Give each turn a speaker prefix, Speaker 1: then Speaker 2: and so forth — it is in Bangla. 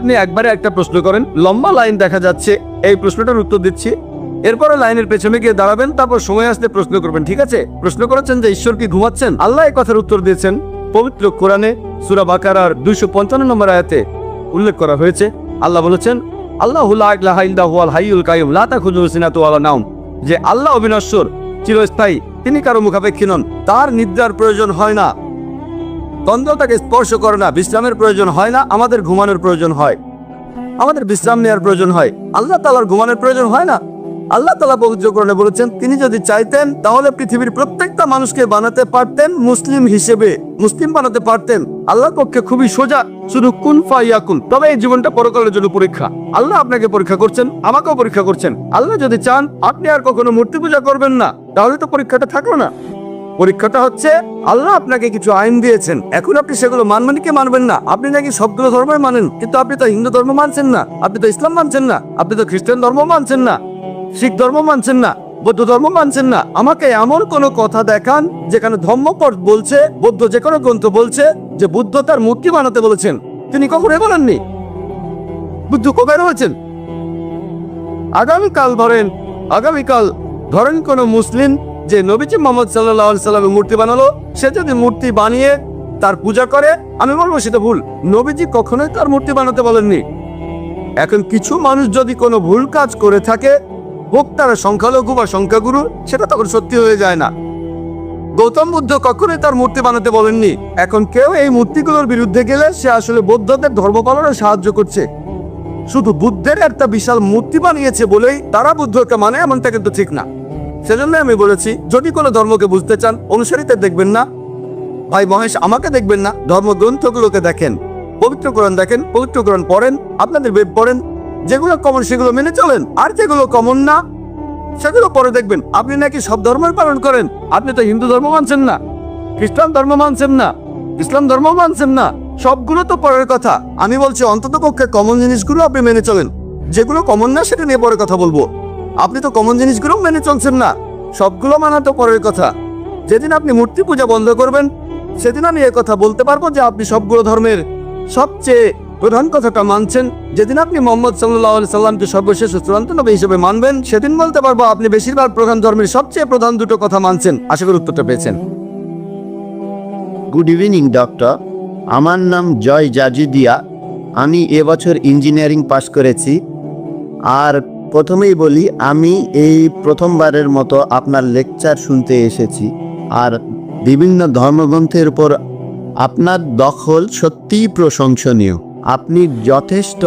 Speaker 1: আপনি একবারে একটা প্রশ্ন করেন, লম্বা লাইন দেখা যাচ্ছে, এই প্রশ্নটার উত্তর দিচ্ছি, এরপরে লাইনের পেছনে গিয়ে দাঁড়াবেন, তারপর সময় আসলে প্রশ্ন করবেন, ঠিক আছে? প্রশ্ন করেছেন যে ঈশ্বর কি ঘুমাচ্ছেন? আল্লাহ এই কথার উত্তর দিয়েছেন পবিত্র কোরআনে সূরা বাকারার 255 নম্বর আয়াতে উল্লেখ করা হয়েছে। আল্লাহ বলেছেন, আল্লাহু লা ইলাহা ইল্লা হুয়াল হাইয়ুল কাইয়ুম লা তাখুযুহু সিনাতুন ওয়ালা নাওম, যে আল্লাহ অবিনশ্বর, চিরস্থায়ী, তিনি কারো মুখাপেক্ষী নন, তার নিদ্রার প্রয়োজন হয় না, তন্দ্র তাকে স্পর্শ করে না, বিশ্রামের প্রয়োজন হয় না। আমাদের ঘুমানোর প্রয়োজন হয়, আমাদের বিশ্রাম নেওয়ার প্রয়োজন হয়, আল্লাহ তাআলার ঘুমানোর প্রয়োজন হয় না। আল্লাহ তাআলা পবিত্র কোরআনে বলেছেন, তিনি যদি চাইতেন তাহলে পৃথিবীর প্রত্যেকটা মানুষকে বানাতে পারতেন মুসলিম হিসেবে, মুসলিম বানাতে পারতেন। আল্লাহর পক্ষে খুবই সোজা, শুধু কুন ফায়াকুন। তবে এই জীবনটা পরকালের জন্য পরীক্ষা। আল্লাহ আপনাকে পরীক্ষা করছেন, আমাকেও পরীক্ষা করছেন। আল্লাহ যদি চান আপনি আর কখনো মূর্তি পূজা করবেন না, তাহলে তো পরীক্ষাটা থাকলো না। পরীক্ষাটা হচ্ছে আল্লাহ আপনাকে কিছু আইন দিয়েছেন, এখন আপনি সেগুলো মানবেন কি মানবেন না। আপনি নাকি সবগুলো ধর্মই মানেন, কিন্তু আপনি তো হিন্দু ধর্ম মানছেন না, আপনি তো ইসলাম মানছেন না, আপনি তো খ্রিস্টান ধর্ম মানছেন না, শিখ ধর্ম মানছেন না, বৌদ্ধ ধর্ম মানছেন না। আমাকে এমন কোন কথা দেখান যেখানে ধর্মপদ বলছে, বৌদ্ধ যে কোনো গ্রন্থ বলছে যে বুদ্ধ তার মূর্তি বানাতে বলেছেন। তিনি কখনোই বলেননি। বুদ্ধ কবে হয়েছেন? আগামীকাল ধরেন কোন মুসলিম যে নবীজি মুহাম্মদ সাল্লাল্লাহু আলাইহি সাল্লামের মূর্তি বানালো, সে যদি মূর্তি বানিয়ে তার পূজা করে, আমি বলবো সেটা ভুল। নবীজি কখনোই তার মূর্তি বানাতে বলেননি। এখন কিছু মানুষ যদি কোনো ভুল কাজ করে থাকে, হোক তারা সংখ্যালঘু বা সংখ্যাগুরু, সেটা তখন সত্যি হয়ে যায় না। গৌতম বুদ্ধ কখনোই তার মূর্তি বানাতে বলেননি। এখন কেউ এই মূর্তিগুলোর বিরুদ্ধে গেলে সে আসলে বৌদ্ধদের ধর্ম পালনে সাহায্য করছে। শুধু বুদ্ধের একটা বিশাল মূর্তি বানিয়েছে বলেই তারা বুদ্ধকে মানে, এমনটা কিন্তু ঠিক না। সেজন্য আমি বলেছি, যদি কোনো ধর্মকে বুঝতে চান, অনুসারীদের দেখবেন না, ভাই মহেশ আমাকে দেখবেন না, ধর্মগ্রন্থগুলোকে দেখেন, পবিত্র কোরআন দেখেন, পবিত্র কোরআন পড়েন, আপনাদের বেদ পড়েন, যেগুলো কমন সেগুলো মেনে চলেন, আর যেগুলো কমন না সেগুলো পরে দেখবেন। আপনি নাকি সব ধর্মের পালন করেন, আপনি তো হিন্দু ধর্ম মানছেন না, খ্রিস্টান ধর্ম মানছেন না, ইসলাম ধর্ম মানছেন না, সবগুলো তো পরের কথা। আমি বলছি অন্তত পক্ষে কমন জিনিসগুলো আপনি মেনে চলেন, যেগুলো কমন না সেটা নিয়ে পরে কথা বলবো। আপনি তো কমন জিনিসগুলো মেনে চলছেন না, সবগুলো মানা তো পরের কথা। যেদিন আপনি মূর্তি পূজা বন্ধ করবেন, সেদিন আমি এ কথা বলতে পারবো যে আপনি সবগুলো ধর্মের সবচেয়ে প্রধান কথাটা মানছেন। যেদিন আপনি মুহাম্মদ সাল্লাল্লাহু আলাইহি সাল্লামকে সর্বশেষ চূড়ান্ত নবী হিসেবে মানবেন, সেদিন বলতে পারবো আপনি বেশিরভাগ প্রধান ধর্মের সবচেয়ে প্রধান দুটো কথা মানছেন। আশা করি উত্তরটা পেয়েছেন।
Speaker 2: গুড ইভিনিং ডক্টর, আমার নাম জয় জাজিদিয়া। আমি এবছর ইঞ্জিনিয়ারিং পাশ করেছি। আর প্রথমেই বলি, আমি এই প্রথমবারের মতো আপনার লেকচার শুনতে এসেছি। আর বিভিন্ন ধর্মগ্রন্থের উপর আপনার দখল সত্যিই প্রশংসনীয়। আপনি যথেষ্ট